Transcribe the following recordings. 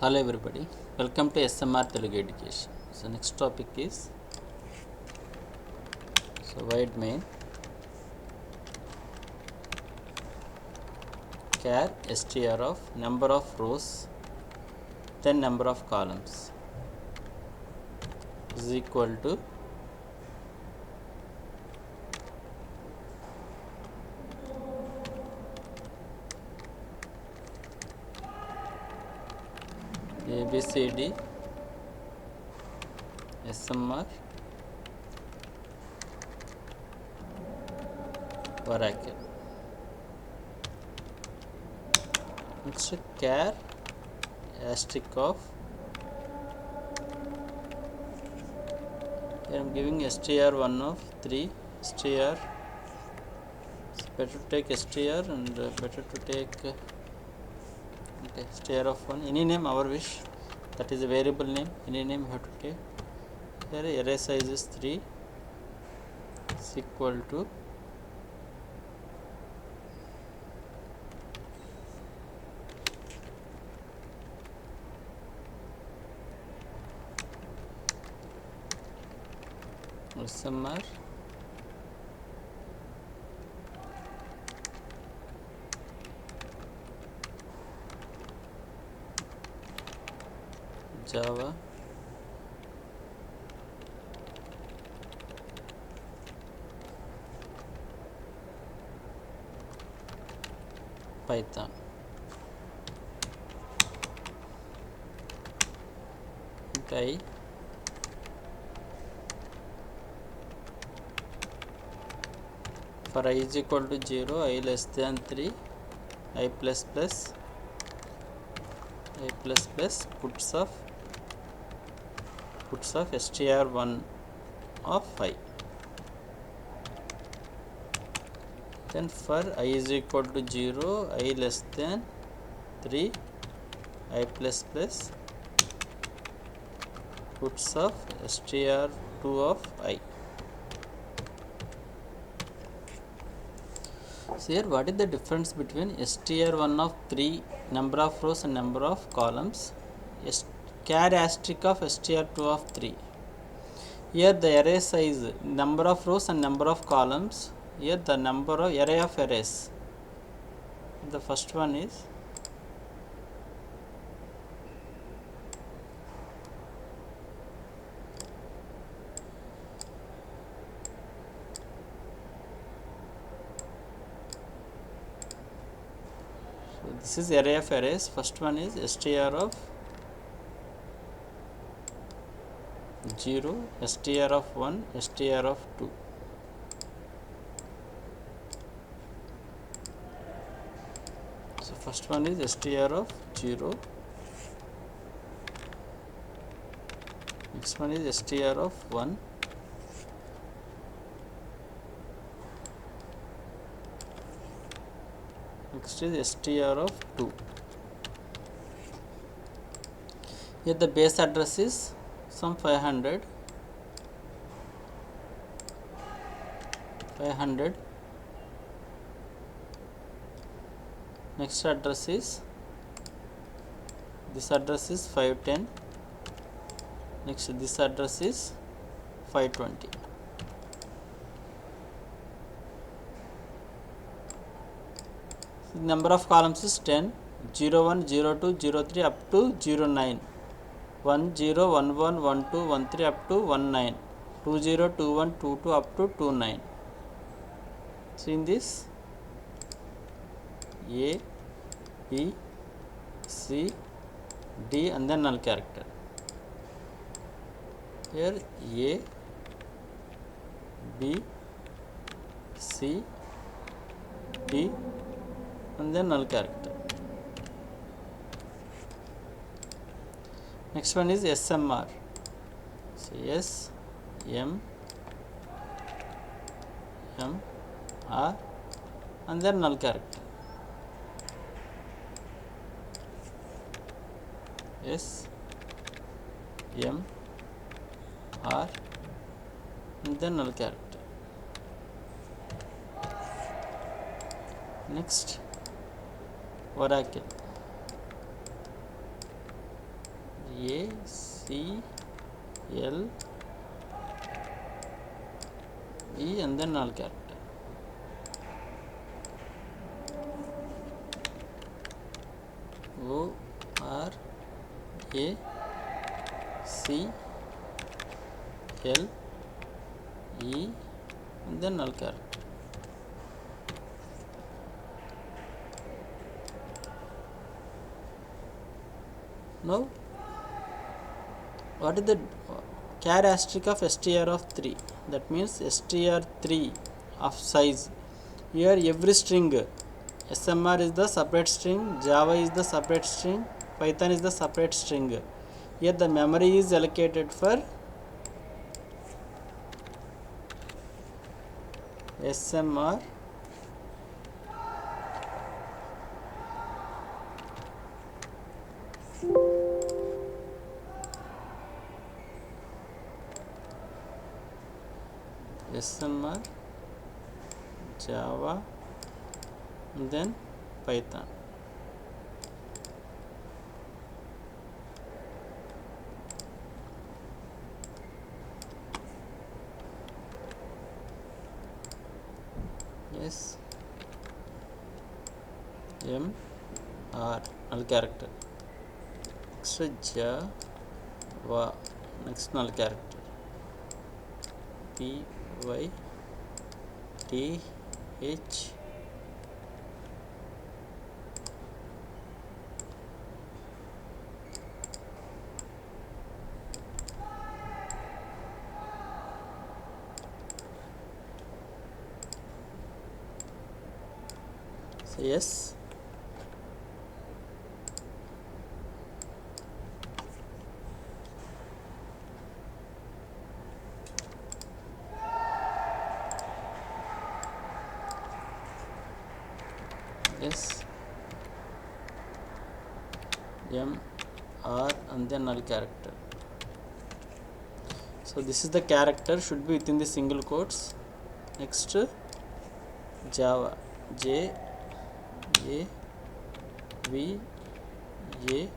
Hello everybody, welcome to SMR Telugu Education. So next topic is wide main char str of number of rows then number of columns is equal to ABCD SMR oracle. Next char asterisk of I am giving str1 of 3 str. It's better to take str and better to take okay, str of 1, any name our wish, that is a variable name, any name you have to take. Here array size is 3 is equal to SMR Java Python. Okay, for I is equal to 0, I less than 3, I plus plus puts of str1 of I. Then for I is equal to 0, I less than 3, I plus plus puts of str2 of I. So here what is the difference between str1 of 3 number of rows and number of columns, char asterisk of str2 of 3. Here the array size, number of rows and number of columns, here the number of array of arrays. The first one is this is array of arrays. First one is str of 0, str of 1, str of 2. So first one is str of 0, next one is str of 1, next is str of 2. Here the base address is some 500. Next address is, this address is 510. Next this address is 520. Number of columns is 10, 01, 02, 03 up to 09, 10, 11, 12, 13 up to 19, 20, 21, 22 up to 29. So in this A, B, C, D and then null character. Here A, B, C, D and then null character. Next one is SMR. So S, M, R and then null character. S, M, R and then null character. Next oracle. A C L E and then null character. O R A C L E and then null character. Now what is the characteristic of str of 3? That means str3 of size. Here every string, SMR is the separate string, Java is the separate string, Python is the separate string. Here the memory is allocated for SMR Java and then Python. Yes, M R null character. Next Java, next null character. P Y T H so yes, yes, M R and then null character. So this is the character, should be within the single quotes. Next Java, J A V A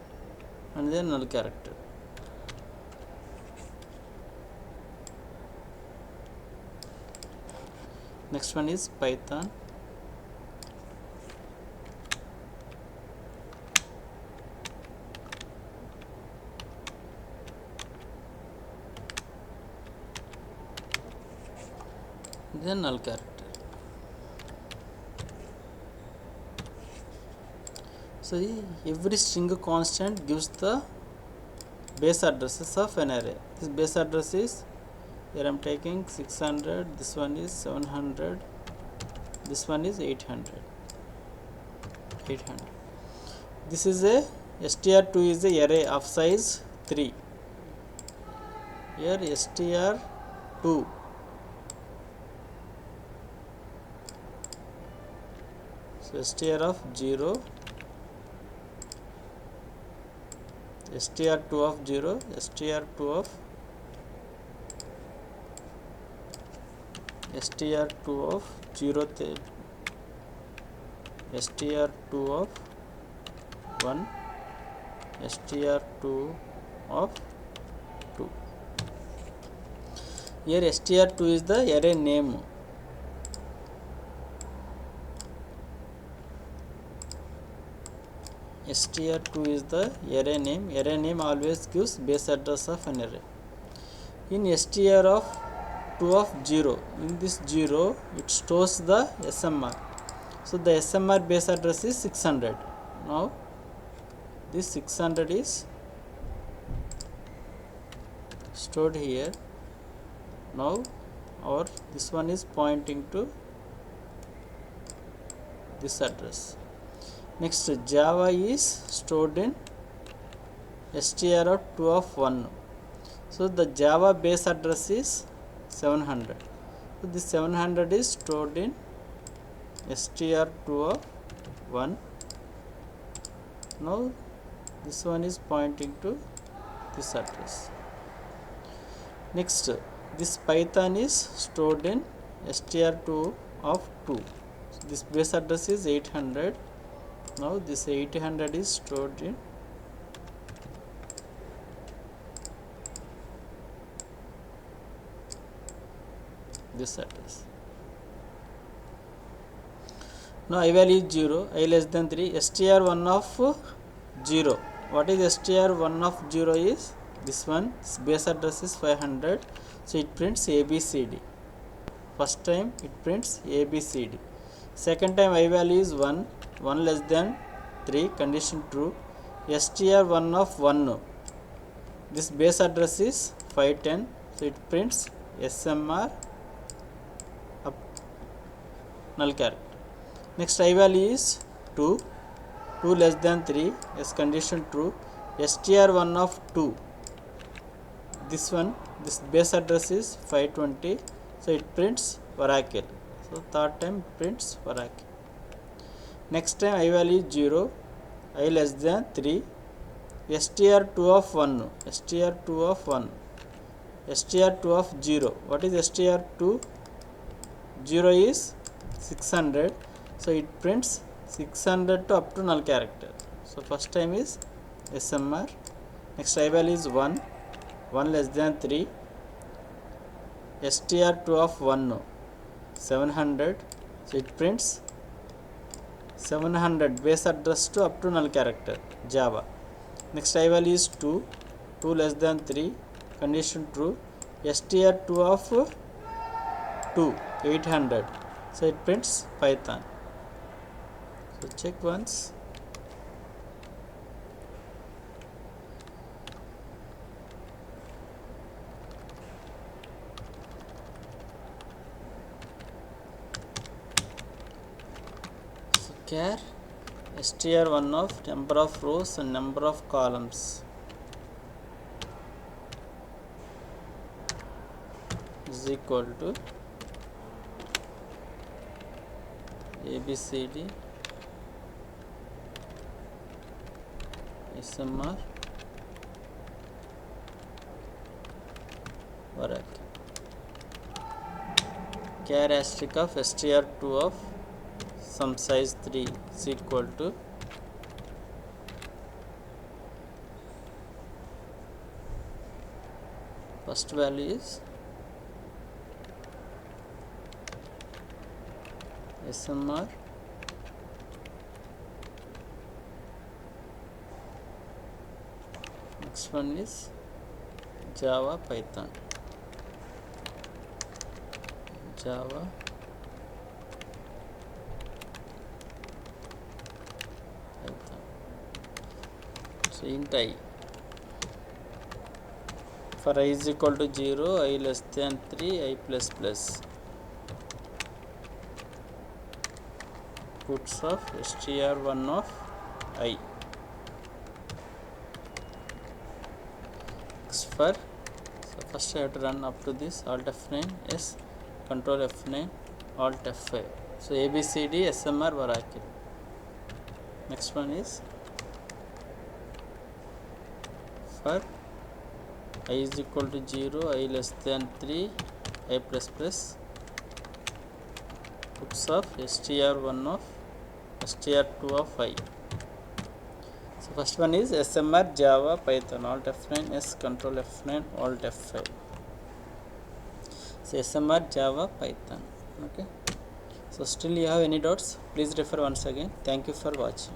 and then null character. Next one is Python, then null character. So every string constant gives the base addresses of an array. This base address is, here I am taking 600, this one is 700, this one is 800. This is a str2 is a array of size 3. Here str2 so str of 0, str2 of 0, str2 of str2 of 0, str2 of 1, str2 of 2. Here str2 is the array name. str2 is the array name. Array name always gives base address of an array. In str of 2 of 0, in this 0 it stores the SMR. So the SMR base address is 600. Now this 600 is stored here. Now this one is pointing to this address. Next Java is stored in str of 2 of 1. So the Java base address is 700. So this 700 is stored in str2 of 1. Now this one is pointing to this address. Next this Python is stored in str2 of 2. So this base address is 800. Now this 800 is stored in this address. Now I value is 0, I less than 3, str1 of 0. What is str1 of 0 is this one, base address is 500, so it prints ABCD. First time it prints ABCD. Second time I value is 1, 1 less than 3, condition true, str1 of 1, this base address is 510, so it prints SMR up null character. Next I value is 2, 2 less than 3, yes, condition true, str1 of 2, this one, this base address is 520, so it prints Oracle. So third time it prints Oracle. Next time I value is 0, I less than 3, str2 of 1, str2 of 1, str2 of 0. What is str2? 0 is 600, so it prints 600 to up to null character. So first time is SMR. Next I value is 1, 1 less than 3, str2 of 1, 700, so it prints 700 base address to up to null character, Java. Next I value is 2, 2 less than 3, condition true, str2 of 2, 800, so it prints Python. So check once. So char str1 of number of rows and number of columns is equal to ABCD SMR Oracle. Char asterisk of str2 of some size 3 is equal to first value is SMR next one is Java Python. Java Python. So int I, for I is equal to 0, I less than 3, I plus plus, puts of str1 of I. For so first I have to run up to this, alt F9, yes, control F9, alt F5. So ABCD SMR Oracle. Next one is for I is equal to 0, I less than 3, I plus plus, puts of str1 of str2 of I. So first one is SMR Java Python, alt F9, yes, control F9, alt F5. So SMR Java Python. Okay, so still you have any doubts, please refer once again. Thank you for watching.